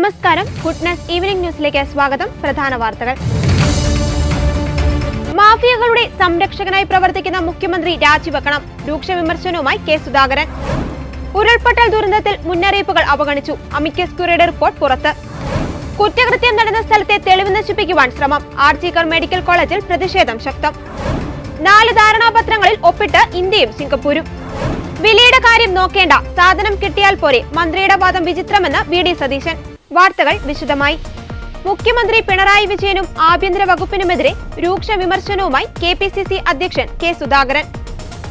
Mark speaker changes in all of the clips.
Speaker 1: നമസ്കാരം, goodness evening ന്യൂസിലേക്ക് സ്വാഗതം. പ്രധാന വാർത്തകൾ. മാഫിയകളുടെ സംരക്ഷകനായി പ്രവർത്തിക്കുന്ന മുഖ്യമന്ത്രി രാജിവെക്കണം. രൂക്ഷ വിമർശനവുമായി കെ സുധാകരൻ. ഉരുൾപൊട്ടൽ ദുരന്തത്തിൽ മുന്നറിയിപ്പുകൾ അവഗണിച്ചു. അമിക്കസ് ക്യൂറിയുടെ റിപ്പോർട്ട് പുറത്ത്. കുറ്റകൃത്യം നടന്ന സ്ഥലത്തെ തെളിവ് നശിപ്പിക്കുവാൻ ശ്രമം. ആർജിക്കർ മെഡിക്കൽ കോളേജിൽ പ്രതിഷേധം ശക്തം. 4 ധാരണാപത്രങ്ങളിൽ ഒപ്പിട്ട് ഇന്ത്യയും സിംഗപ്പൂരും. വിലയുടെ കാര്യം നോക്കേണ്ട, സാധനം കിട്ടിയാൽ പോരെ. മന്ത്രിയുടെ വാദം വിചിത്രമെന്ന് വി.ഡി. സതീശൻ. വാർത്തകൾ വിശദമായി. മുഖ്യമന്ത്രി പിണറായി വിജയനും ആഭ്യന്തര വകുപ്പിനുമെതിരെ രൂക്ഷ വിമർശനവുമായി കെ.പി.സി.സി അധ്യക്ഷൻ കെ സുധാകരൻ.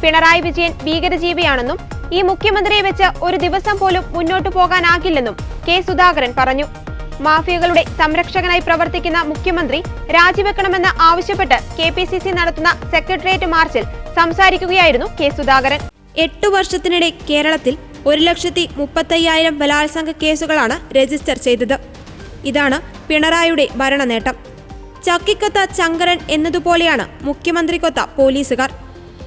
Speaker 1: പിണറായി വിജയൻ ഭീകരജീവിയാണെന്നും ഈ മുഖ്യമന്ത്രിയെ വെച്ച് ഒരു ദിവസം പോലും മുന്നോട്ടു പോകാനാകില്ലെന്നും കെ സുധാകരൻ പറഞ്ഞു. മാഫിയകളുടെ സംരക്ഷകനായി പ്രവർത്തിക്കുന്ന മുഖ്യമന്ത്രി രാജിവെക്കണമെന്ന് ആവശ്യപ്പെട്ട് കെ.പി.സി.സി നടത്തുന്ന സെക്രട്ടേറിയറ്റ് മാർച്ചിൽ സംസാരിക്കുകയായിരുന്നു കെ സുധാകരൻ. 8 വർഷത്തിനിടെ കേരളത്തിൽ 1,35,000 ബലാത്സംഗ കേസുകളാണ് രജിസ്റ്റർ ചെയ്തത്. ഇതാണ് പിണറായിയുടെ ഭരണനേട്ടം. ചക്കിക്കൊത്ത ചങ്കരൻ എന്നതുപോലെയാണ് മുഖ്യമന്ത്രിക്കൊത്ത പോലീസുകാർ.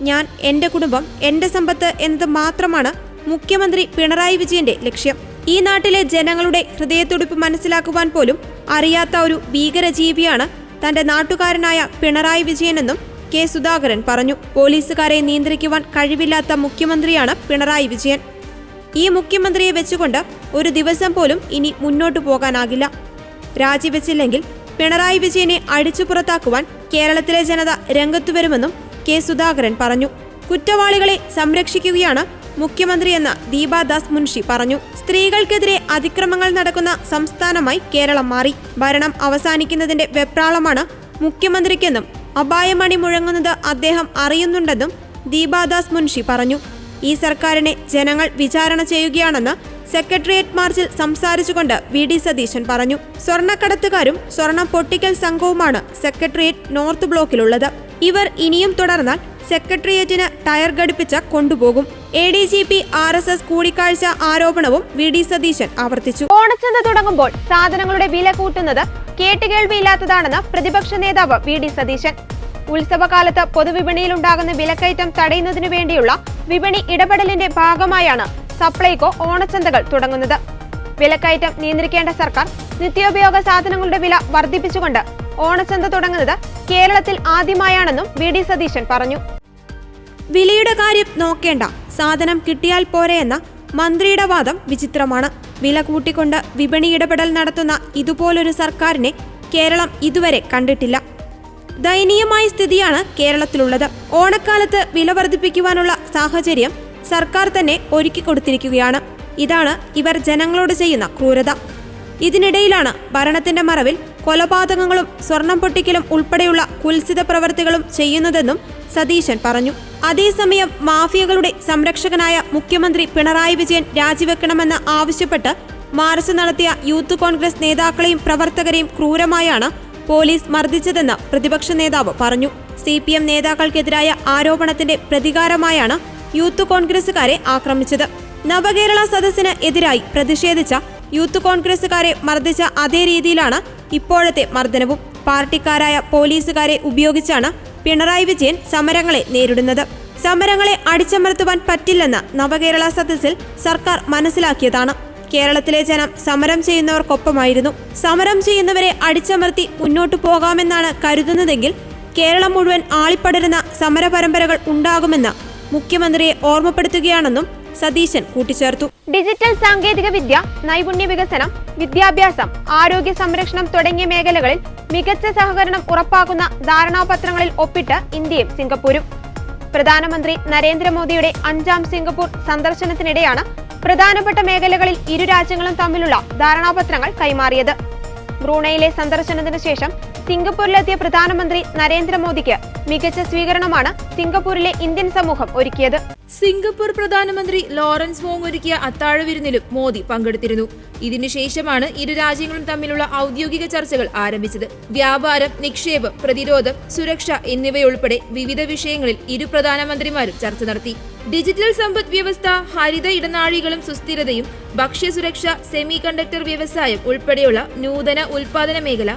Speaker 1: ഞാൻ, എന്റെ കുടുംബം, എന്റെ സമ്പത്ത് എന്നത് മാത്രമാണ് മുഖ്യമന്ത്രി പിണറായി വിജയന്റെ ലക്ഷ്യം. ഈ നാട്ടിലെ ജനങ്ങളുടെ ഹൃദയത്തുടിപ്പ് മനസ്സിലാക്കുവാൻ പോലും അറിയാത്ത ഒരു ഭീകരജീവിയാണ് തന്റെ നാട്ടുകാരനായ പിണറായി വിജയനെന്നും കെ സുധാകരൻ പറഞ്ഞു. പോലീസുകാരെ നിയന്ത്രിക്കുവാൻ കഴിവില്ലാത്ത മുഖ്യമന്ത്രിയാണ് പിണറായി വിജയൻ. ഈ മുഖ്യമന്ത്രിയെ വെച്ചുകൊണ്ട് ഒരു ദിവസം പോലും ഇനി മുന്നോട്ടു പോകാനാകില്ല. രാജിവെച്ചില്ലെങ്കിൽ പിണറായി വിജയനെ അടിച്ചു പുറത്താക്കുവാൻ കേരളത്തിലെ ജനത രംഗത്തുവരുമെന്നും കെ സുധാകരൻ പറഞ്ഞു. കുറ്റവാളികളെ സംരക്ഷിക്കുകയാണ് മുഖ്യമന്ത്രിയെന്ന് ദീപാദാസ് മുൻഷി പറഞ്ഞു. സ്ത്രീകൾക്കെതിരെ അതിക്രമങ്ങൾ നടക്കുന്ന സംസ്ഥാനമായി കേരളം മാറി. ഭരണം അവസാനിക്കുന്നതിന്റെ വെപ്രാളമാണ് മുഖ്യമന്ത്രിക്കെന്നും അപായമണി മുഴങ്ങുന്നത് അദ്ദേഹം അറിയുന്നുണ്ടെന്നും ദീപാദാസ് മുൻഷി പറഞ്ഞു. ഈ സർക്കാരിനെ ജനങ്ങൾ വിചാരണ ചെയ്യുകയാണെന്ന് സെക്രട്ടേറിയറ്റ് മാർച്ചിൽ സംസാരിച്ചുകൊണ്ട് വി.ഡി. സതീശൻ പറഞ്ഞു. സ്വർണ്ണക്കടത്തുകാരും സ്വർണം പൊട്ടിക്കൽ സംഘവുമാണ് സെക്രട്ടേറിയറ്റ് നോർത്ത് ബ്ലോക്കിലുള്ളത്. ഇവർ ഇനിയും തുടർന്നാൽ സെക്രട്ടേറിയറ്റിന് ടയർ ഘടിപ്പിച്ച് കൊണ്ടുപോകും. ADGP RSS കൂടിക്കാഴ്ച ആരോപണവും വി.ഡി. സതീശൻ ആവർത്തിച്ചു. ഓണച്ചന്ത തുടങ്ങുമ്പോൾ സാധനങ്ങളുടെ വില കൂട്ടുന്നത് കേട്ടുകേൾവിയില്ലാത്തതാണെന്ന് പ്രതിപക്ഷ നേതാവ് വി.ഡി. സതീശൻ. ഉത്സവകാലത്ത് പൊതുവിപണിയിലുണ്ടാകുന്ന വിലക്കയറ്റം തടയുന്നതിനു വേണ്ടിയുള്ള വിപണി ഇടപെടലിന്റെ ഭാഗമായാണ് സപ്ലൈകോ ഓണച്ചന്തകൾ തുടങ്ങുന്നത്. വിലക്കയറ്റം നിയന്ത്രിക്കേണ്ട സർക്കാർ നിത്യോപയോഗ സാധനങ്ങളുടെ വില വർദ്ധിപ്പിച്ചുകൊണ്ട് ഓണച്ചന്ത തുടങ്ങുന്നത് കേരളത്തിൽ ആദ്യമായാണെന്നും വി.ഡി. സതീശൻ പറഞ്ഞു. വിലയുടെ കാര്യം നോക്കേണ്ട, സാധനം കിട്ടിയാൽ പോരെയെന്ന മന്ത്രിയുടെ വാദം വിചിത്രമാണ്. വില കൂട്ടിക്കൊണ്ട് വിപണി ഇടപെടൽ നടത്തുന്ന ഇതുപോലൊരു സർക്കാരിനെ കേരളം ഇതുവരെ കണ്ടിട്ടില്ല. ദയനീയമായ സ്ഥിതിയാണ് കേരളത്തിലുള്ളത്. ഓണക്കാലത്ത് വില വർദ്ധിപ്പിക്കുവാനുള്ള സാഹചര്യം സർക്കാർ തന്നെ ഒരുക്കി കൊടുത്തിരിക്കുകയാണ്. ഇതാണ് ഇവർ ജനങ്ങളോട് ചെയ്യുന്ന ക്രൂരത. ഇതിനിടയിലാണ് ഭരണത്തിന്റെ മറവിൽ കൊലപാതകങ്ങളും സ്വർണം പൊട്ടിക്കലും ഉൾപ്പെടെയുള്ള കുൽസിത പ്രവർത്തികളും ചെയ്യുന്നതെന്നും സതീശൻ പറഞ്ഞു. അതേസമയം മാഫിയകളുടെ സംരക്ഷകനായ മുഖ്യമന്ത്രി പിണറായി വിജയൻ രാജിവെക്കണമെന്ന് ആവശ്യപ്പെട്ട് മാർച്ച് നടത്തിയ യൂത്ത് കോൺഗ്രസ് നേതാക്കളെയും പ്രവർത്തകരെയും ക്രൂരമായാണ് പോലീസ് മർദ്ദിച്ചതെന്ന് പ്രതിപക്ഷ നേതാവ് പറഞ്ഞു. CPM നേതാക്കൾക്കെതിരായ ആരോപണത്തിന്റെ പ്രതികാരമായാണ് യൂത്ത് കോൺഗ്രസുകാരെ ആക്രമിച്ചത്. നവകേരള സദസ്സിന് എതിരായി പ്രതിഷേധിച്ച യൂത്ത് കോൺഗ്രസുകാരെ മർദ്ദിച്ച അതേ രീതിയിലാണ് ഇപ്പോഴത്തെ മർദ്ദനവും. പാർട്ടിക്കാരായ പോലീസുകാരെ ഉപയോഗിച്ചാണ് പിണറായി വിജയൻ സമരങ്ങളെ നേരിടുന്നത്. സമരങ്ങളെ അടിച്ചമർത്തുവാൻ പറ്റില്ലെന്ന് നവകേരള സദസ്സിൽ സർക്കാർ മനസ്സിലാക്കിയതാണ്. കേരളത്തിലെ ജനം സമരം ചെയ്യുന്നവർക്കൊപ്പമായിരുന്നു. സമരം ചെയ്യുന്നവരെ അടിച്ചമർത്തി മുന്നോട്ടു പോകാമെന്നാണ് കരുതുന്നതെങ്കിൽ കേരളം മുഴുവൻ ആളിപ്പടരുന്ന സമരപരമ്പരകൾ ഉണ്ടാകുമെന്ന് മുഖ്യമന്ത്രിയെ ഓർമ്മപ്പെടുത്തുകയാണെന്നും സതീശൻ കൂട്ടിച്ചേർത്തു. ഡിജിറ്റൽ സാങ്കേതിക വിദ്യ, നൈപുണ്യ വികസനം, വിദ്യാഭ്യാസം, ആരോഗ്യ സംരക്ഷണം തുടങ്ങിയ മേഖലകളിൽ മികച്ച സഹകരണം ഉറപ്പാക്കുന്ന ധാരണാപത്രങ്ങളിൽ ഒപ്പിട്ട് ഇന്ത്യയും സിംഗപ്പൂരും. പ്രധാനമന്ത്രി നരേന്ദ്രമോദിയുടെ 5ാം സിംഗപ്പൂർ സന്ദർശനത്തിനിടെയാണ് പ്രധാനപ്പെട്ട മേഖലകളിൽ ഇരു രാജ്യങ്ങളും തമ്മിലുള്ള ധാരണാപത്രങ്ങൾ കൈമാറിയത്. ബ്രൂണയിലെ സന്ദർശനത്തിന് ശേഷം സിംഗപ്പൂരിലെത്തിയ പ്രധാനമന്ത്രി നരേന്ദ്രമോദിക്ക് മികച്ച സ്വീകരണമാണ് സിംഗപ്പൂരിലെ ഇന്ത്യൻ സമൂഹം ഒരുക്കിയത്.
Speaker 2: സിംഗപ്പൂർ പ്രധാനമന്ത്രി ലോറൻസ് വോങ് ഒരുക്കിയ അത്താഴ വിരുന്നിലും മോദി പങ്കെടുത്തിരുന്നു. ഇതിനുശേഷമാണ് ഇരു രാജ്യങ്ങളും തമ്മിലുള്ള ഔദ്യോഗിക ചർച്ചകൾ ആരംഭിച്ചത്. വ്യാപാരം, നിക്ഷേപം, പ്രതിരോധം, സുരക്ഷ എന്നിവയുൾപ്പെടെ വിവിധ വിഷയങ്ങളിൽ ഇരു പ്രധാനമന്ത്രിമാരും ചർച്ച നടത്തി. ഡിജിറ്റൽ സമ്പദ് വ്യവസ്ഥ, ഹരിത ഇടനാഴികളും സുസ്ഥിരതയും, ഭക്ഷ്യസുരക്ഷ, സെമി കണ്ടക്ടർ വ്യവസായം ഉൾപ്പെടെയുള്ള നൂതന ഉൽപാദന മേഖല,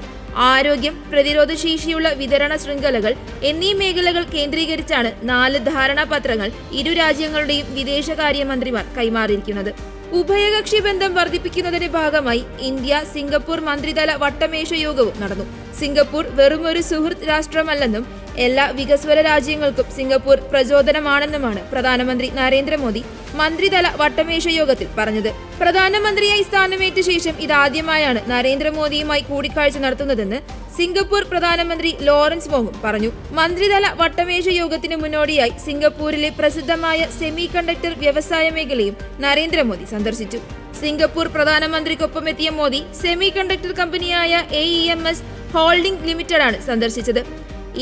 Speaker 2: ആരോഗ്യം, പ്രതിരോധശേഷിയുള്ള വിതരണ ശൃംഖലകൾ എന്നീ മേഖലകൾ കേന്ദ്രീകരിച്ചാണ് 4 ധാരണാപത്രങ്ങൾ ഇരു രാജ്യങ്ങളുടെയും വിദേശകാര്യമന്ത്രിമാർ കൈമാറിയിരിക്കുന്നത്. ഉഭയകക്ഷി ബന്ധം വർദ്ധിപ്പിക്കുന്നതിന്റെ ഭാഗമായി ഇന്ത്യ സിംഗപ്പൂർ മന്ത്രിതല വട്ടമേശ യോഗവും നടന്നു. സിംഗപ്പൂർ വെറുമൊരു സുഹൃത്ത് രാഷ്ട്രമല്ലെന്നും എല്ലാ വികസ്വര രാജ്യങ്ങൾക്കും സിംഗപ്പൂർ പ്രചോദനമാണെന്നുമാണ് പ്രധാനമന്ത്രി നരേന്ദ്രമോദി മന്ത്രിതല വട്ടമേശ യോഗത്തിൽ പറഞ്ഞത്. പ്രധാനമന്ത്രിയായി സ്ഥാനമേറ്റ ശേഷം ഇതാദ്യമായാണ് നരേന്ദ്രമോദിയുമായി കൂടിക്കാഴ്ച നടത്തുന്നതെന്ന് സിംഗപ്പൂർ പ്രധാനമന്ത്രി ലോറൻസ് വോങ്ങും പറഞ്ഞു. മന്ത്രിതല വട്ടമേശ യോഗത്തിന് മുന്നോടിയായി സിംഗപ്പൂരിലെ പ്രസിദ്ധമായ സെമി കണ്ടക്ടർ വ്യവസായ മേഖലയും നരേന്ദ്രമോദി സന്ദർശിച്ചു. സിംഗപ്പൂർ പ്രധാനമന്ത്രിക്കൊപ്പമെത്തിയ മോദി സെമി കണ്ടക്ടർ കമ്പനിയായ AEMS ഹോൾഡിംഗ് ലിമിറ്റഡാണ് സന്ദർശിച്ചത്.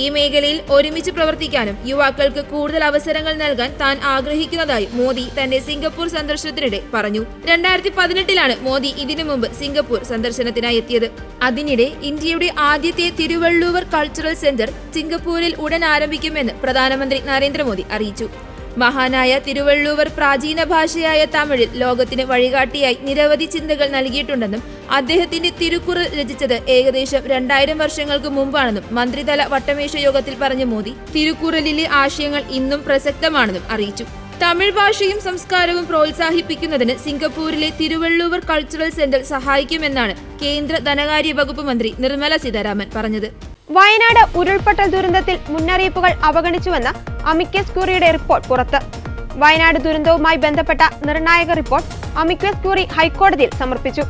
Speaker 2: ഈ മേഖലയിൽ ഒരുമിച്ച് പ്രവർത്തിക്കാനും യുവാക്കൾക്ക് കൂടുതൽ അവസരങ്ങൾ നൽകാൻ താൻ ആഗ്രഹിക്കുന്നതായി മോദി തന്റെ സിംഗപ്പൂർ സന്ദർശനത്തിനിടെ പറഞ്ഞു. 2018-ലാണ് മോദി ഇതിനു മുമ്പ് സിംഗപ്പൂർ സന്ദർശനത്തിനായി എത്തിയത്. അതിനിടെ ഇന്ത്യയുടെ ആദ്യത്തെ തിരുവള്ളൂവർ കൾച്ചറൽ സെന്റർ സിംഗപ്പൂരിൽ ഉടൻ ആരംഭിക്കുമെന്ന് പ്രധാനമന്ത്രി നരേന്ദ്രമോദി അറിയിച്ചു. മഹാനായ തിരുവള്ളൂവർ പ്രാചീന ഭാഷയായ തമിഴിൽ ലോകത്തിന് വഴികാട്ടിയായി നിരവധി ചിന്തകൾ നൽകിയിട്ടുണ്ടെന്നും അദ്ദേഹത്തിന്റെ തിരുക്കുറൾ രചിച്ചത് ഏകദേശം 2000 വർഷങ്ങൾക്ക് മുമ്പാണെന്നും മന്ത്രിതല വട്ടമേശ യോഗത്തിൽ പറഞ്ഞ മോദി തിരുക്കുറലിലെ ആശയങ്ങൾ ഇന്നും പ്രസക്തമാണെന്നും അറിയിച്ചു. തമിഴ് ഭാഷയും സംസ്കാരവും പ്രോത്സാഹിപ്പിക്കുന്നതിന് സിംഗപ്പൂരിലെ തിരുവള്ളൂവർ കൾച്ചറൽ സെന്റർ സഹായിക്കുമെന്നാണ് കേന്ദ്ര ധനകാര്യ വകുപ്പ് മന്ത്രി നിർമ്മല സീതാരാമൻ പറഞ്ഞത്.
Speaker 1: വയനാട് ഉരുൾപൊട്ടൽ ദുരന്തത്തിൽ മുന്നറിയിപ്പുകൾ അവഗണിച്ചുവെന്ന അമിക്കസ് ക്യൂറിയുടെ റിപ്പോർട്ട് പുറത്ത്. വയനാട് ദുരന്തവുമായി ബന്ധപ്പെട്ട നിർണായക റിപ്പോർട്ട് അമിക്കസ് ക്യൂറി ഹൈക്കോടതിയിൽ സമർപ്പിച്ചു.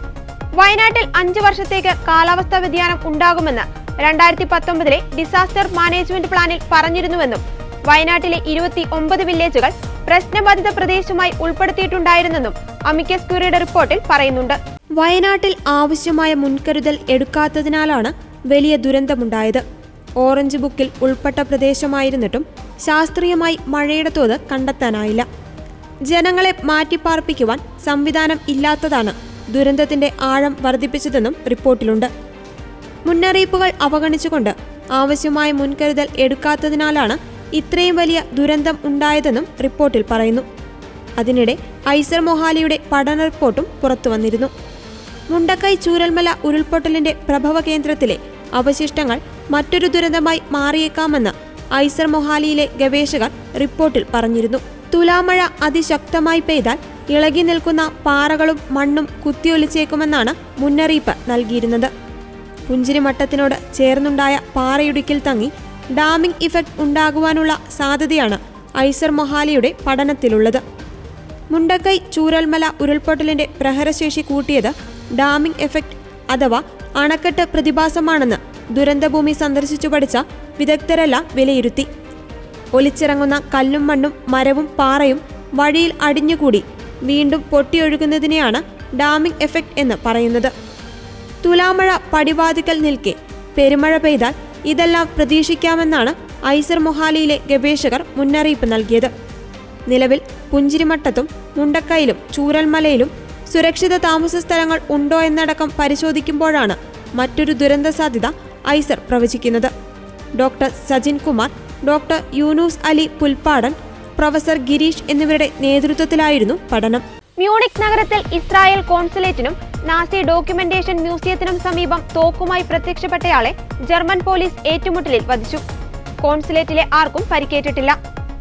Speaker 1: വയനാട്ടിൽ 5 വർഷത്തേക്ക് കാലാവസ്ഥാ വ്യതിയാനം ഉണ്ടാകുമെന്ന് 2019-ലെ ഡിസാസ്റ്റർ മാനേജ്മെന്റ് പ്ലാനിൽ പറഞ്ഞിരുന്നുവെന്നും വയനാട്ടിലെ 29 വില്ലേജുകൾ പ്രശ്നബാധിത പ്രദേശമായി ഉൾപ്പെടുത്തിയിട്ടുണ്ടായിരുന്നെന്നും അമിക്കസ് ക്യൂറിയുടെ റിപ്പോർട്ടിൽ പറയുന്നുണ്ട്. വയനാട്ടിൽ ആവശ്യമായ മുൻകരുതൽ എടുക്കാത്തതിനാലാണ് വലിയ ദുരന്തമുണ്ടായത്. ഓറഞ്ച് ബുക്കിൽ ഉൾപ്പെട്ട പ്രദേശമായിരുന്നിട്ടും ശാസ്ത്രീയമായി മഴയുടെ തോത് കണ്ടെത്താനായില്ല. ജനങ്ങളെ മാറ്റിപ്പാർപ്പിക്കുവാൻ സംവിധാനം ഇല്ലാത്തതാണ് ദുരന്തത്തിന്റെ ആഴം വർദ്ധിപ്പിച്ചതെന്നും റിപ്പോർട്ടിലുണ്ട്. മുന്നറിയിപ്പുകൾ അവഗണിച്ചുകൊണ്ട് ആവശ്യമായ മുൻകരുതൽ എടുക്കാത്തതിനാലാണ് ഇത്രയും വലിയ ദുരന്തം ഉണ്ടായതെന്നും റിപ്പോർട്ടിൽ പറയുന്നു. അതിനിടെ ഐസർ മൊഹാലിയുടെ പഠന റിപ്പോർട്ടും പുറത്തുവന്നിരുന്നു. മുണ്ടക്കൈ ചൂരൽമല ഉരുൾപൊട്ടലിന്റെ പ്രഭവ കേന്ദ്രത്തിലെ അവശിഷ്ടങ്ങൾ മറ്റൊരു ദുരന്തമായി മാറിയേക്കാമെന്ന് ഐസർ മൊഹാലിയിലെ ഗവേഷകർ റിപ്പോർട്ടിൽ പറഞ്ഞിരുന്നു. തുലാമഴ അതിശക്തമായി പെയ്താൽ ഇളകി നിൽക്കുന്ന പാറകളും മണ്ണും കുത്തിയൊലിച്ചേക്കുമെന്നാണ് മുന്നറിയിപ്പ് നൽകിയിരുന്നത്. പുഞ്ചിരിമട്ടത്തിനോട് ചേർന്നുണ്ടായ പാറയിടുക്കിൽ തങ്ങി ഡാമിംഗ് ഇഫക്റ്റ് ഉണ്ടാകുവാനുള്ള സാധ്യതയാണ് ഐസർ മൊഹാലിയുടെ പഠനത്തിലുള്ളത്. മുണ്ടക്കൈ ചൂരൽമല ഉരുൾപൊട്ടലിന്റെ പ്രഹരശേഷി കൂട്ടിയത് ഡാമിംഗ് എഫക്റ്റ് അഥവാ അണക്കെട്ട് പ്രതിഭാസമാണെന്ന് ദുരന്തഭൂമി സന്ദർശിച്ചു പഠിച്ച വിദഗ്ധരെല്ലാം വിലയിരുത്തി. ഒലിച്ചിറങ്ങുന്ന കല്ലും മണ്ണും മരവും പാറയും വഴിയിൽ അടിഞ്ഞുകൂടി വീണ്ടും പൊട്ടിയൊഴുകുന്നതിനെയാണ് ഡാമിംഗ് എഫക്റ്റ് എന്ന് പറയുന്നത്. തുലാമഴ പടിവാതിക്കൽ നിൽക്കെ പെരുമഴ പെയ്താൽ ഇതെല്ലാം പ്രതീക്ഷിക്കാമെന്നാണ് ഐസർ മൊഹാലിയിലെ ഗവേഷകർ മുന്നറിയിപ്പ് നൽകിയത്. നിലവിൽ പുഞ്ചിരിമട്ടത്തും മുണ്ടക്കൈയിലും ചൂരൽമലയിലും സുരക്ഷിത താമസ സ്ഥലങ്ങൾ ഉണ്ടോ എന്നടക്കം പരിശോധിക്കുമ്പോഴാണ് മറ്റൊരു ദുരന്ത സാധ്യത ഐസർ പ്രവചിക്കുന്നത്. Doctor Sajin Kumar, doctor Yunus Ali Pulpadan, professor Girish എന്നിവരുടെ നേതൃത്വത്തിലായിരുന്നു പഠനം. മ്യൂണിക് നഗരത്തിൽ ഇസ്രായേൽ കോൺസുലേറ്റിനും നാസി ഡോക്യുമെന്റേഷൻ മ്യൂസിയത്തിനും സമീപം തോക്കുമായി പ്രത്യക്ഷപ്പെട്ടയാളെ ജർമ്മൻ പോലീസ് ഏറ്റുമുട്ടലിൽ വധിച്ചു. കോൺസുലേറ്റിലെ ആർക്കും പരിക്കേറ്റിട്ടില്ല.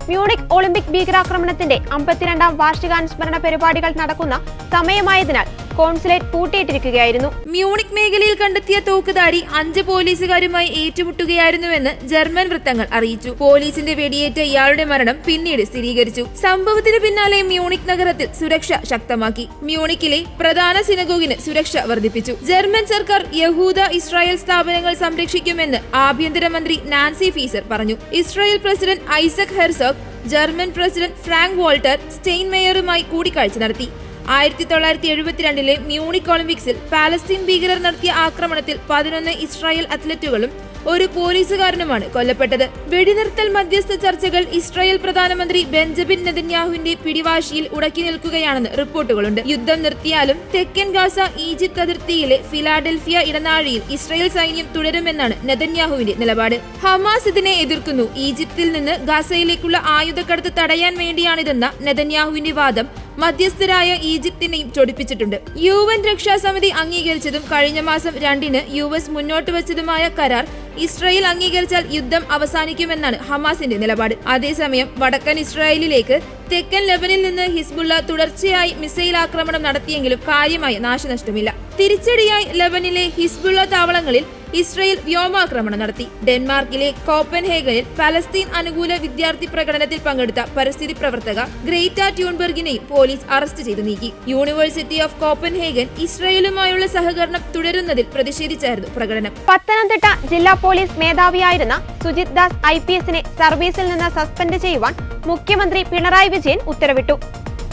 Speaker 1: മ്യൂണിക് ഒളിമ്പിക് ഭീകരാക്രമണത്തിന്റെ 52-ാം വാർഷികാനുസ്മരണ പരിപാടികൾ നടക്കുന്ന സമയമായതിനാൽ കോൺസുലേറ്റ് പൂട്ടിയിട്ടിരിക്കുകയായിരുന്നു.
Speaker 2: മ്യൂണിക് മേഖലയിൽ കണ്ടെത്തിയ തോക്കുധാരി 5 പോലീസുകാരുമായി ഏറ്റുമുട്ടുകയായിരുന്നുവെന്ന് ജർമ്മൻ വൃത്തങ്ങൾ അറിയിച്ചു. പോലീസിന്റെ വെടിയേറ്റ ഇയാളുടെ മരണം പിന്നീട് സ്ഥിരീകരിച്ചു. സംഭവത്തിന് പിന്നാലെ മ്യൂണിക് നഗരത്തിൽ സുരക്ഷ ശക്തമാക്കി. മ്യൂണിക്കിലെ പ്രധാന സിനഗോഗിന് സുരക്ഷ വർദ്ധിപ്പിച്ചു. ജർമ്മൻ സർക്കാർ യഹൂദ ഇസ്രായേൽ സ്ഥാപനങ്ങൾ സംരക്ഷിക്കുമെന്ന് ആഭ്യന്തരമന്ത്രി നാൻസി ഫീസർ പറഞ്ഞു. Israel president Isaac Herzog German president Frank Walter സ്റ്റെയിൻമേയറുമായി കൂടിക്കാഴ്ച നടത്തി. 1972-ലെ മ്യൂണിക് ഒളിമ്പിക്സിൽ പാലസ്തീൻ ഭീകരർ നടത്തിയ ആക്രമണത്തിൽ 11 ഇസ്രായേൽ അത്ലറ്റുകളും ഒരു പോലീസുകാരനുമാണ് കൊല്ലപ്പെട്ടത്. വെടിനിർത്തൽ മധ്യസ്ഥ ചർച്ചകൾ ഇസ്രായേൽ പ്രധാനമന്ത്രി ബെഞ്ചമിൻ നെതന്യാഹുവിന്റെ പിടിവാശിയിൽ ഉടക്കി നിൽക്കുകയാണെന്ന് റിപ്പോർട്ടുകളുണ്ട്. യുദ്ധം നിർത്തിയാലും തെക്കൻ ഗാസ ഈജിപ്ത് അതിർത്തിയിലെ ഫിലാഡൽഫിയ ഇടനാഴിയിൽ ഇസ്രായേൽ സൈന്യം തുടരുമെന്നാണ് നെതന്യാഹുവിന്റെ നിലപാട്. ഹമാസ് ഇതിനെ എതിർക്കുന്നു. ഈജിപ്തിൽ നിന്ന് ഗാസയിലേക്കുള്ള ആയുധക്കടത്ത് തടയാൻ വേണ്ടിയാണിതെന്ന നെതന്യാഹുവിന്റെ വാദം മധ്യസ്ഥരായ ഈജിപ്തിനെയും ചൊടിപ്പിച്ചിട്ടുണ്ട്. UN രക്ഷാസമിതി അംഗീകരിച്ചതും കഴിഞ്ഞ മാസം 2-ന് US മുന്നോട്ട് വെച്ചതുമായ കരാർ ഇസ്രായേൽ അംഗീകരിച്ചാൽ യുദ്ധം അവസാനിക്കുമെന്നാണ് ഹമാസിന്റെ നിലപാട്. അതേസമയം വടക്കൻ ഇസ്രായേലിലേക്ക് തെക്കൻ ലെബനിൽ നിന്ന് ഹിസ്ബുള്ള തുടർച്ചയായി മിസൈൽ ആക്രമണം നടത്തിയെങ്കിലും കാര്യമായ നാശനഷ്ടമില്ല. തിരിച്ചടിയായി ലെബനിലെ ഹിസ്ബുള്ള താവളങ്ങളിൽ ഇസ്രായേൽ വ്യോമാക്രമണം നടത്തി. ഡെൻമാർക്കിലെ കോപ്പൻഹേഗനിൽ പലസ്തീൻ അനുകൂല വിദ്യാർത്ഥി പ്രകടനത്തിൽ പങ്കെടുത്ത പരിസ്ഥിതി പ്രവർത്തക ഗ്രേറ്റ ട്യൂൺബെർഗിനെയും പോലീസ് അറസ്റ്റ് ചെയ്തു നീക്കി. യൂണിവേഴ്സിറ്റി ഓഫ് കോപ്പൻഹേഗൻ ഇസ്രായേലുമായുള്ള സഹകരണം തുടരുന്നതിൽ പ്രതിഷേധിച്ചായിരുന്നു പ്രകടനം.
Speaker 1: പത്തനംതിട്ട ജില്ലാ പോലീസ് മേധാവിയായിരുന്ന സുജിത് ദാസ് IPSനെ സർവീസിൽ നിന്ന് സസ്പെൻഡ് ചെയ്യുവാൻ മുഖ്യമന്ത്രി പിണറായി വിജയൻ ഉത്തരവിട്ടു.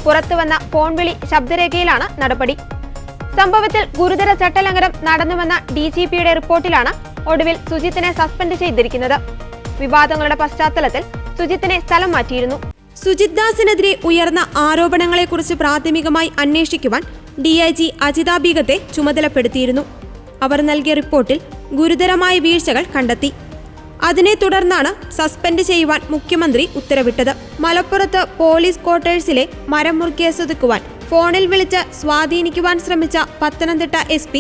Speaker 1: പുറത്തുവന്ന ഫോൺ വിളി ശബ്ദരേഖയിലാണ് നടപടി. സംഭവത്തിൽ ഗുരുതര ചട്ടലംഘനം നടന്നുവെന്ന DGPയുടെ റിപ്പോർട്ടിലാണ് ഒടുവിൽ സുജിത്തിനെ സസ്പെൻഡ് ചെയ്തിരിക്കുന്നത്. വിവാദങ്ങളുടെ പശ്ചാത്തലത്തിൽ സുജിത്തിനെ സ്ഥലം മാറ്റിയിരുന്നു. സുജിത് ദാസിനെതിരെ ഉയർന്ന ആരോപണങ്ങളെക്കുറിച്ച് പ്രാഥമികമായി അന്വേഷിക്കുവാൻ DIG അജിത ബീഗത്തെ ചുമതലപ്പെടുത്തിയിരുന്നു. അവർ നൽകിയ റിപ്പോർട്ടിൽ ഗുരുതരമായ വീഴ്ചകൾ കണ്ടെത്തി. അതിനെ തുടർന്നാണ് സസ്പെൻഡ് ചെയ്യുവാൻ മുഖ്യമന്ത്രി ഉത്തരവിട്ടത്. മലപ്പുറത്ത് പോലീസ് ക്വാർട്ടേഴ്സിലെ മരം മുറിക്കേസൊതുക്കുവാൻ ഫോണിൽ വിളിച്ച് സ്വാധീനിക്കുവാൻ ശ്രമിച്ച പത്തനംതിട്ട SP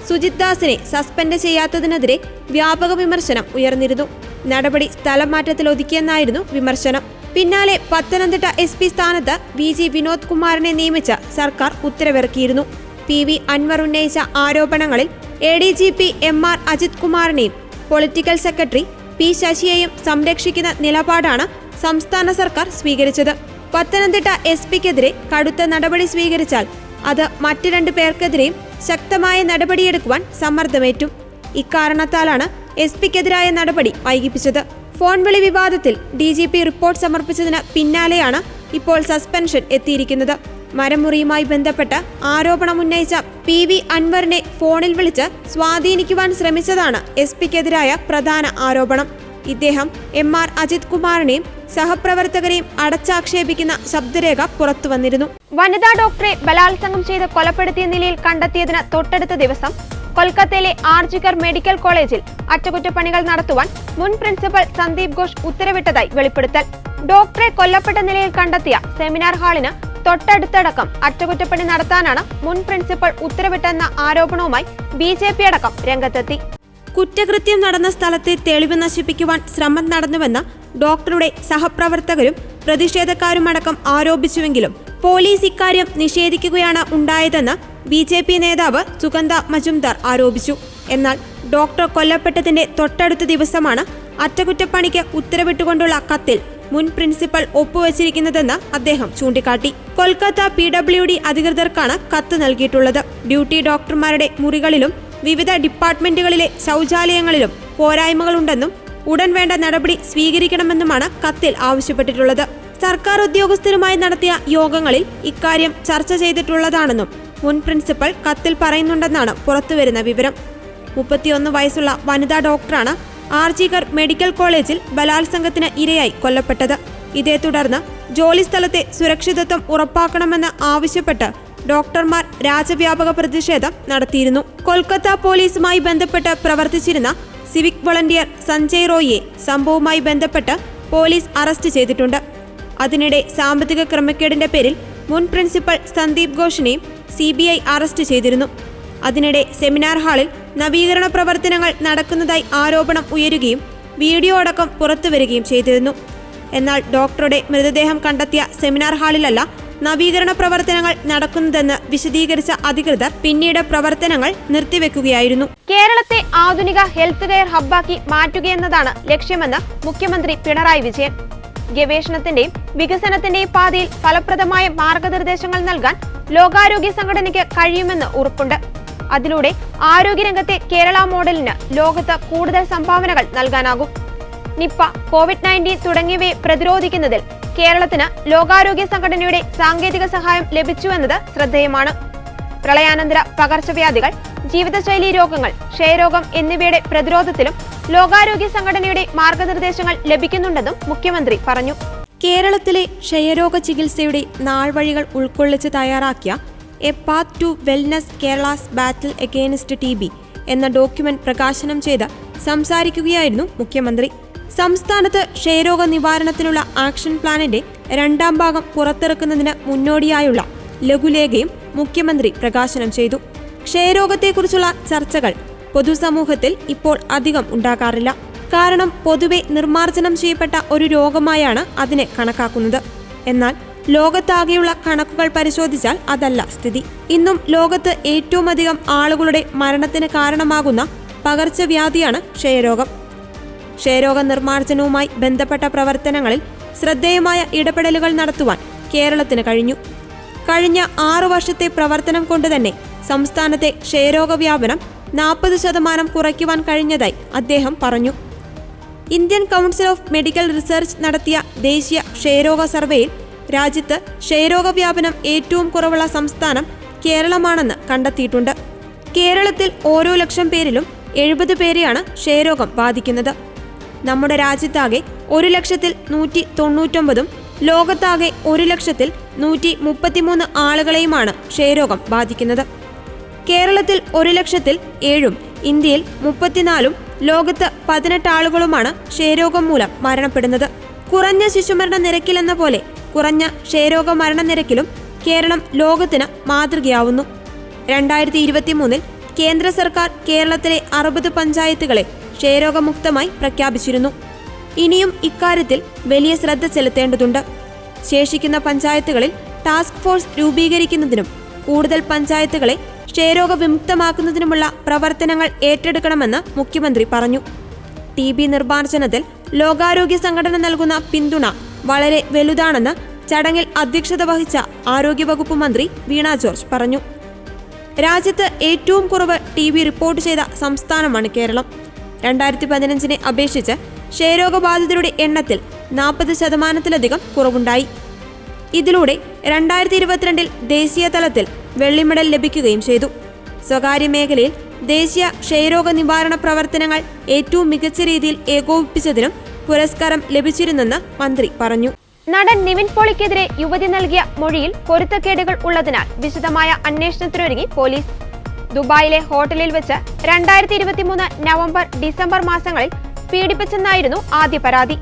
Speaker 1: സുജിത് ദാസിനെ സസ്പെൻഡ് ചെയ്യാത്തതിനെതിരെ വ്യാപക വിമർശനം ഉയർന്നിരുന്നു. നടപടി സ്ഥലം മാറ്റത്തിൽ ഒതുക്കിയെന്നായിരുന്നു വിമർശനം. പിന്നാലെ പത്തനംതിട്ട SP സ്ഥാനത്ത് VG വിനോദ് കുമാറിനെ നിയമിച്ച് സർക്കാർ ഉത്തരവിറക്കിയിരുന്നു. PV അൻവർ ഉന്നയിച്ച ആരോപണങ്ങളിൽ ADGP MR അജിത് കുമാറിനെയും പൊളിറ്റിക്കൽ സെക്രട്ടറി P ശശിയെയും സംരക്ഷിക്കുന്ന നിലപാടാണ് സംസ്ഥാന സർക്കാർ സ്വീകരിച്ചത്. പത്തനംതിട്ട SPക്കെതിരെ കടുത്ത നടപടി സ്വീകരിച്ചാൽ അത് മറ്റ് 2 പേർക്കെതിരെയും ശക്തമായ നടപടിയെടുക്കുവാൻ സമ്മർദ്ദമേറ്റും. ഇക്കാരണത്താലാണ് SPക്കെതിരായ നടപടി വൈകിപ്പിച്ചത്. ഫോൺ വിളി വിവാദത്തിൽ DGP റിപ്പോർട്ട് സമർപ്പിച്ചതിന് പിന്നാലെയാണ് ഇപ്പോൾ സസ്പെൻഷൻ എത്തിയിരിക്കുന്നത്. മരമുറിയുമായി ബന്ധപ്പെട്ട് ആരോപണമുന്നയിച്ച PV അൻവറിനെ ഫോണിൽ വിളിച്ച് സ്വാധീനിക്കുവാൻ ശ്രമിച്ചതാണ് SPക്കെതിരായ പ്രധാന ആരോപണം. ഇദ്ദേഹം MR അജിത് കുമാറിനെയും സഹപ്രവർത്തകരെയും അടച്ചാക്ഷേപിക്കുന്ന ശബ്ദരേഖ പുറത്തു വന്നിരുന്നു. വനിതാ ഡോക്ടറെ ബലാത്സംഗം ചെയ്ത് കൊലപ്പെടുത്തിയ നിലയിൽ കണ്ടെത്തിയതിന് തൊട്ടടുത്ത ദിവസം കൊൽക്കത്തയിലെ ആർജിക്കർ മെഡിക്കൽ കോളേജിൽ അറ്റകുറ്റപ്പണികൾ നടത്തുവാൻ മുൻ പ്രിൻസിപ്പൽ സന്ദീപ് ഘോഷ് ഉത്തരവിട്ടതായി വെളിപ്പെടുത്തൽ. ഡോക്ടറെ കൊല്ലപ്പെട്ട നിലയിൽ കണ്ടെത്തിയ സെമിനാർ ഹാളിന് തൊട്ടടുത്തടക്കം അറ്റകുറ്റപ്പണി നടത്താനാണ് മുൻ പ്രിൻസിപ്പൽ ഉത്തരവിട്ടെന്ന ആരോപണവുമായി BJP അടക്കം രംഗത്തെത്തി. കുറ്റകൃത്യം നടന്ന സ്ഥലത്തെ തെളിവ് നശിപ്പിക്കുവാൻ ശ്രമം നടന്നുവെന്ന് ഡോക്ടറുടെ സഹപ്രവർത്തകരും പ്രതിഷേധക്കാരുമടക്കം ആരോപിച്ചുവെങ്കിലും പോലീസ് ഇക്കാര്യം നിഷേധിക്കുകയാണ് ഉണ്ടായതെന്ന് BJP നേതാവ് സുഗന്ധ മജുംദാർ ആരോപിച്ചു. എന്നാൽ ഡോക്ടർ കൊല്ലപ്പെട്ടതിന്റെ തൊട്ടടുത്ത ദിവസമാണ് അറ്റകുറ്റപ്പണിക്ക് ഉത്തരവിട്ടുകൊണ്ടുള്ള കത്തിൽ മുൻ പ്രിൻസിപ്പൽ ഒപ്പുവച്ചിരിക്കുന്നതെന്ന് അദ്ദേഹം ചൂണ്ടിക്കാട്ടി. കൊൽക്കത്ത PWD അധികൃതർക്കാണ് കത്ത് നൽകിയിട്ടുള്ളത്. ഡ്യൂട്ടി ഡോക്ടർമാരുടെ മുറികളിലും വിവിധ ഡിപ്പാർട്ട്മെന്റുകളിലെ ശൗചാലയങ്ങളിലും പോരായ്മകളുണ്ടെന്നും ഉടൻ വേണ്ട നടപടി സ്വീകരിക്കണമെന്നുമാണ് കത്തിൽ ആവശ്യപ്പെട്ടിട്ടുള്ളത്. സർക്കാർ ഉദ്യോഗസ്ഥരുമായി നടത്തിയ യോഗങ്ങളിൽ ഇക്കാര്യം ചർച്ച ചെയ്തിട്ടുള്ളതാണെന്നും മുൻ പ്രിൻസിപ്പൽ കത്തിൽ പറയുന്നുണ്ടെന്നാണ് പുറത്തുവരുന്ന വിവരം. 31 വയസ്സുള്ള വനിതാ ഡോക്ടറാണ് ആർജിക്കർ മെഡിക്കൽ കോളേജിൽ ബലാത്സംഗത്തിന് ഇരയായി കൊല്ലപ്പെട്ടത്. ഇതേ തുടർന്ന് ജോലിസ്ഥലത്തെ സുരക്ഷിതത്വം ഉറപ്പാക്കണമെന്ന് ആവശ്യപ്പെട്ട് ഡോക്ടർമാർ രാജ്യവ്യാപക പ്രതിഷേധം നടത്തിയിരുന്നു. കൊൽക്കത്ത പോലീസുമായി ബന്ധപ്പെട്ട് പ്രവർത്തിച്ചിരുന്ന സിവിക് വളണ്ടിയർ സഞ്ജയ് റോയിയെ സംഭവവുമായി ബന്ധപ്പെട്ട് പോലീസ് അറസ്റ്റ് ചെയ്തിട്ടുണ്ട്. അതിനിടെ സാമ്പത്തിക ക്രമക്കേടിന്റെ പേരിൽ മുൻ പ്രിൻസിപ്പൽ സന്ദീപ് ഘോഷിനെയും CBI അറസ്റ്റ് ചെയ്തിരുന്നു. അതിനിടെ സെമിനാർ ഹാളിൽ നവീകരണ പ്രവർത്തനങ്ങൾ നടക്കുന്നതായി ആരോപണം ഉയരുകയും വീഡിയോ അടക്കം പുറത്തുവരികയും ചെയ്തിരുന്നു. എന്നാൽ ഡോക്ടറുടെ മൃതദേഹം കണ്ടെത്തിയ സെമിനാർ ഹാളിലല്ല നവീകരണ പ്രവർത്തനങ്ങൾ നടക്കുന്നതെന്ന് വിശദീകരിച്ച അധികൃതർ പിന്നീട് പ്രവർത്തനങ്ങൾ നിർത്തിവെക്കുകയായിരുന്നു. കേരളത്തെ ആധുനിക ഹെൽത്ത് കെയർ ഹബ്ബാക്കി മാറ്റുകയെന്നതാണ് ലക്ഷ്യമെന്ന് മുഖ്യമന്ത്രി പിണറായി വിജയൻ. ഗവേഷണത്തിന്റെയും വികസനത്തിന്റെയും പാതയിൽ ഫലപ്രദമായ മാർഗനിർദ്ദേശങ്ങൾ നൽകാൻ ലോകാരോഗ്യ സംഘടനയ്ക്ക് കഴിയുമെന്ന് ഉറപ്പുണ്ട്. അതിലൂടെ ആരോഗ്യരംഗത്തെ കേരള മോഡലിന് ലോകത്ത് കൂടുതൽ സംഭാവനകൾ നൽകാനാകും. നിപ്പ, COVID-19 തുടങ്ങിയവയെ പ്രതിരോധിക്കുന്നതിൽ കേരളത്തിന് ലോകാരോഗ്യ സംഘടനയുടെ സാങ്കേതിക സഹായം ലഭിച്ചുവെന്നത് ശ്രദ്ധേയമാണ്. പ്രളയാനന്തര പകർച്ചവ്യാധികൾ, ജീവിതശൈലീ രോഗങ്ങൾ, ക്ഷയരോഗം എന്നിവയുടെ പ്രതിരോധത്തിലും ലോകാരോഗ്യ സംഘടനയുടെ മാർഗനിർദ്ദേശങ്ങൾ ലഭിക്കുന്നുണ്ടെന്നും മുഖ്യമന്ത്രി പറഞ്ഞു. കേരളത്തിലെ ക്ഷയരോഗ ചികിത്സയുടെ നാൾവഴികൾ ഉൾക്കൊള്ളിച്ച് തയ്യാറാക്കിയ a path to wellness Kerala's battle against TB എന്ന ഡോക്യുമെന്റ് പ്രകാശനം ചെയ്ത് സംസാരിക്കുകയായിരുന്നു മുഖ്യമന്ത്രി. സംസ്ഥാനത്ത് ക്ഷയരോഗ നിവാരണത്തിനുള്ള ആക്ഷൻ പ്ലാനിന്റെ 2ാം ഭാഗം പുറത്തിറക്കുന്നതിന് മുന്നോടിയായുള്ള ലഘുലേഖയും മുഖ്യമന്ത്രി പ്രകാശനം ചെയ്തു. ക്ഷയരോഗത്തെക്കുറിച്ചുള്ള ചർച്ചകൾ പൊതുസമൂഹത്തിൽ ഇപ്പോൾ അധികം ഉണ്ടാകാറില്ല. കാരണം പൊതുവെ നിർമ്മാർജ്ജനം ചെയ്യപ്പെട്ട ഒരു രോഗമായാണ് അതിനെ കണക്കാക്കുന്നത്. എന്നാൽ ലോകത്താകെയുള്ള കണക്കുകൾ പരിശോധിച്ചാൽ അതല്ല സ്ഥിതി. ഇന്നും ലോകത്ത് ഏറ്റവും അധികം ആളുകളുടെ മരണത്തിന് കാരണമാകുന്ന പകർച്ചവ്യാധിയാണ് ക്ഷയരോഗം. ക്ഷയരോഗ നിർമ്മാർജ്ജനവുമായി ബന്ധപ്പെട്ട പ്രവർത്തനങ്ങളിൽ ശ്രദ്ധേയമായ ഇടപെടലുകൾ നടത്തുവാൻ കേരളത്തിന് കഴിഞ്ഞു. കഴിഞ്ഞ 6 വർഷത്തെ പ്രവർത്തനം കൊണ്ടുതന്നെ സംസ്ഥാനത്തെ ക്ഷയരോഗ വ്യാപനം 40% കുറയ്ക്കുവാൻ കഴിഞ്ഞതായി അദ്ദേഹം പറഞ്ഞു. Indian council of medical research നടത്തിയ ദേശീയ ക്ഷയരോഗ സർവേയിൽ രാജ്യത്ത് ക്ഷയരോഗ വ്യാപനം ഏറ്റവും കുറവുള്ള സംസ്ഥാനം കേരളമാണെന്ന് കണ്ടെത്തിയിട്ടുണ്ട്. കേരളത്തിൽ ഓരോ 1,00,000 പേരിലും 70 പേരെയാണ് ക്ഷയരോഗം ബാധിക്കുന്നത്. നമ്മുടെ രാജ്യത്താകെ 1,199,000 ലോകത്താകെ 1,133,000 ആളുകളെയുമാണ് ക്ഷയരോഗം ബാധിക്കുന്നത്. കേരളത്തിൽ 1,00,000-7, ഇന്ത്യയിൽ 34, ലോകത്ത് 18 ആളുകളുമാണ് ക്ഷയരോഗം മൂലം മരണപ്പെടുന്നത്. കുറഞ്ഞ ശിശുമരണ നിരക്കിലെന്ന പോലെ കുറഞ്ഞ ക്ഷയരോഗ മരണനിരക്കിലും കേരളം ലോകത്തിന് മാതൃകയാവുന്നു. 2023 കേന്ദ്ര സർക്കാർ കേരളത്തിലെ 60 പഞ്ചായത്തുകളെ ക്ഷയരോഗമുക്തമായി പ്രഖ്യാപിച്ചിരുന്നു. ഇനിയും ഇക്കാര്യത്തിൽ വലിയ ശ്രദ്ധ ചെലുത്തേണ്ടതുണ്ട്. ശേഷിക്കുന്ന പഞ്ചായത്തുകളിൽ ടാസ്ക് ഫോഴ്സ് രൂപീകരിക്കുന്നതിനും കൂടുതൽ പഞ്ചായത്തുകളെ ക്ഷയരോഗ വിമുക്തമാക്കുന്നതിനുമുള്ള പ്രവർത്തനങ്ങൾ ഏറ്റെടുക്കണമെന്ന് മുഖ്യമന്ത്രി പറഞ്ഞു. TB നിർമ്മാർജ്ജനത്തിൽ ലോകാരോഗ്യ സംഘടന നൽകുന്ന പിന്തുണ വളരെ വലുതാണെന്ന് ചടങ്ങിൽ അധ്യക്ഷത വഹിച്ച ആരോഗ്യവകുപ്പ് മന്ത്രി വീണ ജോർജ് പറഞ്ഞു. രാജ്യത്ത് ഏറ്റവും കുറവ് TB റിപ്പോർട്ട് ചെയ്ത സംസ്ഥാനമാണ് കേരളം. 2015 അപേക്ഷിച്ച് ക്ഷയരോഗബാധിതരുടെ എണ്ണത്തിൽ 40%-ലധികം കുറവുണ്ടായി. ഇതിലൂടെ 2022 ദേശീയ തലത്തിൽ വെള്ളി മെഡൽ ലഭിക്കുകയും ചെയ്തു. സ്വകാര്യ മേഖലയിൽ ദേശീയ ക്ഷയരോഗ നിവാരണ പ്രവർത്തനങ്ങൾ ഏറ്റവും മികച്ച രീതിയിൽ ഏകോപിപ്പിച്ചതിനും പുരസ്കാരം ലഭിച്ചിരുന്നെന്ന് മന്ത്രി പറഞ്ഞു.
Speaker 3: നടൻ നിവിൻ പോളിക്കെതിരെ യുവതി നൽകിയ മൊഴിയിൽ പൊരുത്തക്കേടുകൾ ഉള്ളതിനാൽ വിശദമായ അന്വേഷണത്തിനൊരുങ്ങി പോലീസ്. ദുബായിലെ ഹോട്ടലിൽ വെച്ച് 2023 നവംബർ, ഡിസംബർ മാസങ്ങളിൽ പീഡിപ്പിച്ചെന്നായിരുന്നു ആദ്യ പരാതി.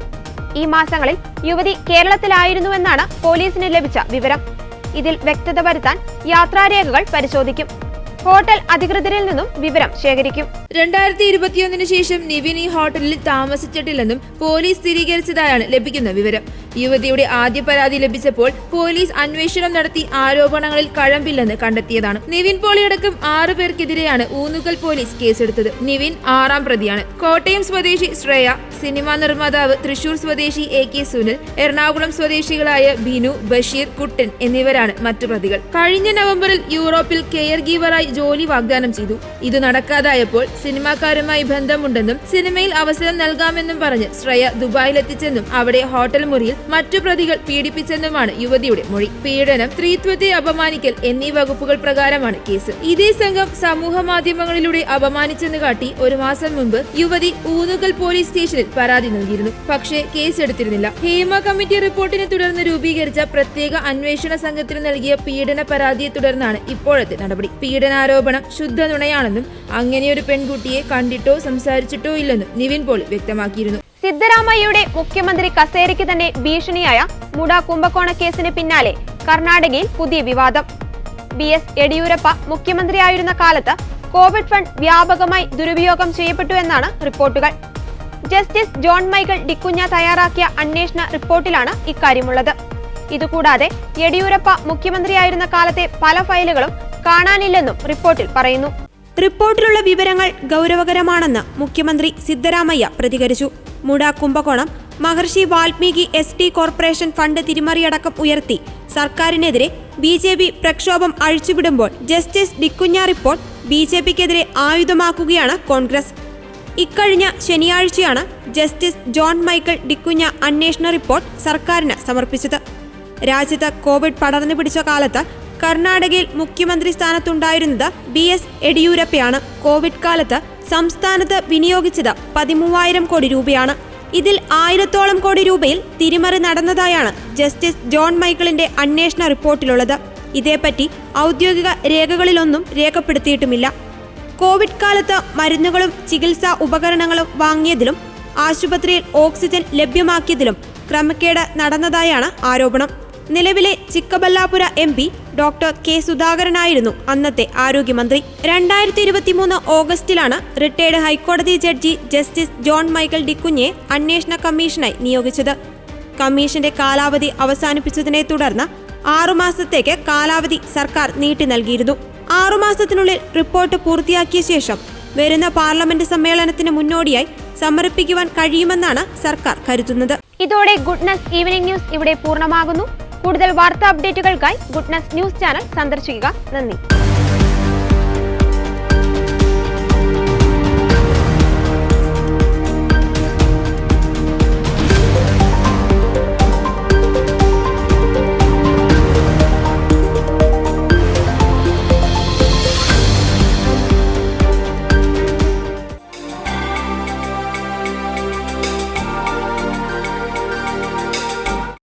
Speaker 3: ഈ മാസങ്ങളിൽ യുവതി കേരളത്തിലായിരുന്നുവെന്നാണ് പോലീസിന് ലഭിച്ച വിവരം. ഇതിൽ വ്യക്തത വരുത്താൻ യാത്രാരേഖകൾ പരിശോധിക്കും. ഹോട്ടൽ അധികൃതരിൽ നിന്നും വിവരം ശേഖരിക്കും.
Speaker 2: 2021 ശേഷം നിവിൻ ഈ ഹോട്ടലിൽ താമസിച്ചിട്ടില്ലെന്നും പോലീസ് സ്ഥിരീകരിച്ചതായാണ് ലഭിക്കുന്ന വിവരം. യുവതിയുടെ ആദ്യ പരാതി ലഭിച്ചപ്പോൾ പോലീസ് അന്വേഷണം നടത്തി ആരോപണങ്ങളിൽ കഴമ്പില്ലെന്ന് കണ്ടെത്തിയതാണ്. നിവിൻ പോളിയടക്കം 6 പേർക്കെതിരെയാണ് ഊന്നുകൽ പോലീസ് കേസെടുത്തത്. നിവിൻ 6ാം പ്രതിയാണ്. കോട്ടയം സ്വദേശി ശ്രേയ, സിനിമാ നിർമ്മാതാവ് തൃശൂർ സ്വദേശി AK സുനിൽ, എറണാകുളം സ്വദേശികളായ ബിനു, ബഷീർ, കുട്ടൻ എന്നിവരാണ് മറ്റു പ്രതികൾ. കഴിഞ്ഞ നവംബറിൽ യൂറോപ്പിൽ കെയർ ഗീവറായി ജോലി വാഗ്ദാനം ചെയ്തു. ഇത് നടക്കാതായപ്പോൾ സിനിമാക്കാരുമായി ബന്ധമുണ്ടെന്നും സിനിമയിൽ അവസരം നൽകാമെന്നും പറഞ്ഞ് ശ്രേയ ദുബായിലെത്തിച്ചെന്നും അവിടെ ഹോട്ടൽ മുറിയിൽ മറ്റു പ്രതികൾ പീഡിപ്പിച്ചെന്നുമാണ് യുവതിയുടെ മൊഴി. പീഡനം, സ്ത്രീത്വത്തെ അപമാനിക്കൽ എന്നീ വകുപ്പുകൾ പ്രകാരമാണ് കേസ്. ഇതേ സംഘം സമൂഹ മാധ്യമങ്ങളിലൂടെ അപമാനിച്ചെന്ന് കാട്ടി 1 മാസം മുമ്പ് യുവതി ഊന്നുകൽ പോലീസ് സ്റ്റേഷനിൽ പരാതി നൽകിയിരുന്നു. പക്ഷേ കേസെടുത്തിരുന്നില്ല. ഹേമ കമ്മിറ്റി റിപ്പോർട്ടിനെ തുടർന്ന് രൂപീകരിച്ച പ്രത്യേക അന്വേഷണ സംഘത്തിന് നൽകിയ പീഡന പരാതിയെ തുടർന്നാണ് ഇപ്പോഴത്തെ നടപടി. പീഡനാരോപണം ശുദ്ധ നുണയാണെന്നും അങ്ങനെയൊരു പെൺകുട്ടിയെ കണ്ടിട്ടോ സംസാരിച്ചിട്ടോ ഇല്ലെന്നും നിവിൻ പോളി വ്യക്തമാക്കിയിരുന്നു.
Speaker 3: സിദ്ധരാമയ്യയുടെ മുഖ്യമന്ത്രി കസേരയ്ക്ക് തന്നെ ഭീഷണിയായ മുഡ കുംഭകോണ കേസിന് പിന്നാലെ കർണാടകയിൽ പുതിയ വിവാദം. BS യെഡിയൂരപ്പ മുഖ്യമന്ത്രിയായിരുന്ന കാലത്ത് കോവിഡ് ഫണ്ട് വ്യാപകമായി ദുരുപയോഗം ചെയ്യപ്പെട്ടു എന്നാണ് റിപ്പോർട്ടുകൾ. ജസ്റ്റിസ് ജോൺ മൈക്കിൾ ഡിക്കുഞ്ഞ തയ്യാറാക്കിയ അന്വേഷണ റിപ്പോർട്ടിലാണ് ഇക്കാര്യമുള്ളത്. ഇതുകൂടാതെ യെഡിയൂരപ്പ മുഖ്യമന്ത്രിയായിരുന്ന കാലത്തെ പല ഫയലുകളും കാണാനില്ലെന്നും റിപ്പോർട്ടിൽ പറയുന്നു.
Speaker 1: റിപ്പോർട്ടിലുള്ള വിവരങ്ങൾ ഗൗരവകരമാണെന്ന് മുഖ്യമന്ത്രി സിദ്ധരാമയ്യ പ്രതികരിച്ചു. മുഡ കുംഭകോണം, മഹർഷി വാൽമീകി ST കോർപ്പറേഷൻ ഫണ്ട് തിരിമറിയടക്കം ഉയർത്തി സർക്കാരിനെതിരെ BJP പ്രക്ഷോഭം അഴിച്ചുവിടുമ്പോൾ ജസ്റ്റിസ് ഡിക്കുഞ്ഞ റിപ്പോർട്ട് BJPക്കെതിരെ ആയുധമാക്കുകയാണ് കോൺഗ്രസ്. ഇക്കഴിഞ്ഞ ശനിയാഴ്ചയാണ് ജസ്റ്റിസ് ജോൺ മൈക്കിൾ ഡിക്കുഞ്ഞ അന്വേഷണ റിപ്പോർട്ട് സർക്കാരിന് സമർപ്പിച്ചത്. രാജ്യത്ത് കോവിഡ് പടർന്നു പിടിച്ച കാലത്ത് കർണാടകയിൽ മുഖ്യമന്ത്രി സ്ഥാനത്തുണ്ടായിരുന്നത് BS യെഡിയൂരപ്പയാണ്. കോവിഡ് കാലത്ത് സംസ്ഥാനത്ത് വിനിയോഗിച്ചത് 13,000 കോടി രൂപയാണ്. ഇതിൽ 1,000-ഓളം കോടി രൂപയിൽ തിരിമറി നടന്നതായാണ് ജസ്റ്റിസ് ജോൺ മൈക്കിളിന്റെ അന്വേഷണ റിപ്പോർട്ടിലുള്ളത്. ഇതേപ്പറ്റി ഔദ്യോഗിക രേഖകളിലൊന്നും രേഖപ്പെടുത്തിയിട്ടുമില്ല. കോവിഡ് കാലത്ത് മരുന്നുകളും ചികിത്സാ ഉപകരണങ്ങളും വാങ്ങിയതിലും
Speaker 3: ആശുപത്രിയിൽ ഓക്സിജൻ ലഭ്യമാക്കിയതിലും ക്രമക്കേട് നടന്നതായാണ് ആരോപണം. നിലവിലെ ചിക്കബല്ലാപുര MP ഡോക്ടർ കെ സുധാകരനായിരുന്നു അന്നത്തെ ആരോഗ്യമന്ത്രി. 2023 ഓഗസ്റ്റിലാണ് റിട്ടയർഡ് ഹൈക്കോടതി ജഡ്ജി ജസ്റ്റിസ് ജോൺ മൈക്കൽ ഡിക്കുഞ്ഞെ അന്വേഷണ കമ്മീഷനായി നിയോഗിച്ചത്. കമ്മീഷന്റെ കാലാവധി അവസാനിപ്പിച്ചതിനെ തുടർന്ന് 6 മാസത്തേക്ക് കാലാവധി സർക്കാർ നീട്ടി നൽകിയിരുന്നു. 6 മാസത്തിനുള്ളിൽ റിപ്പോർട്ട് പൂർത്തിയാക്കിയ ശേഷം വരുന്ന പാർലമെന്റ് സമ്മേളനത്തിന് മുന്നോടിയായി സമർപ്പിക്കുവാൻ കഴിയുമെന്നാണ് സർക്കാർ കരുതുന്നത്.
Speaker 1: ഇതോടെ ഗുഡ്നസ് ഈവനിംഗ് ന്യൂസ് ഇവിടെ പൂർണ്ണമാകുന്നു. കൂടുതൽ വാർത്താ അപ്ഡേറ്റുകൾക്കായി ഗുഡ്നസ് ന്യൂസ് ചാനൽ സന്ദർശിക്കുക. നന്ദി.